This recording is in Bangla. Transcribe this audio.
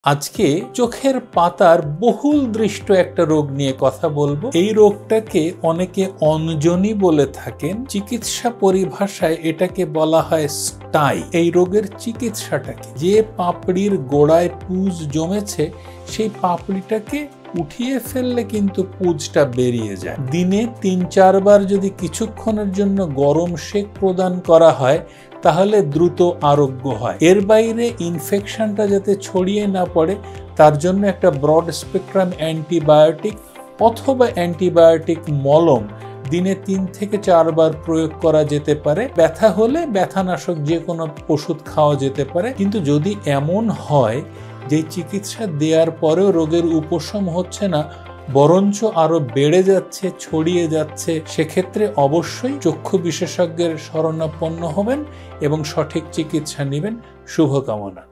আজকে চোখের পাতার বহুল দৃষ্ট একটা রোগ নিয়ে কথা বলবো। এই রোগটাকে অনেকে অঞ্জনি বলে থাকেন। চিকিৎসা পরিভাষায় এটাকে বলা হয় স্টাই। এই রোগের চিকিৎসাটা কি? যে পাপড়ির গোড়ায় পুঁজ জমেছে সেই পাপড়িটাকে উঠিয়ে ফেললে কিন্তু পুঁজটা বেরিয়ে যায়। দিনে ৩-৪ বার যদি কিছুক্ষণের জন্য গরম সেক প্রদান করা হয় তাহলে দ্রুত আরোগ্য হয়। এর বাইরে ইনফেকশনটা যাতে ছড়িয়ে না পড়ে তার জন্য একটা ব্রড স্পেকট্রাম অ্যান্টিবায়োটিক অথবা অ্যান্টিবায়োটিক মলম দিনে ৩ থেকে ৪ বার প্রয়োগ করা যেতে পারে। ব্যথা হলে ব্যথানাশক যে কোনো ওষুধ খাওয়া যেতে পারে। কিন্তু যদি এমন হয় যে চিকিৎসা দেওয়ার পরেও রোগের উপশম হচ্ছে না, বরঞ্চ আরো বেড়ে যাচ্ছে, ছড়িয়ে যাচ্ছে, সেক্ষেত্রে অবশ্যই চক্ষু বিশেষজ্ঞের শরণাপন্ন হবেন এবং সঠিক চিকিৎসা নেবেন। শুভকামনা।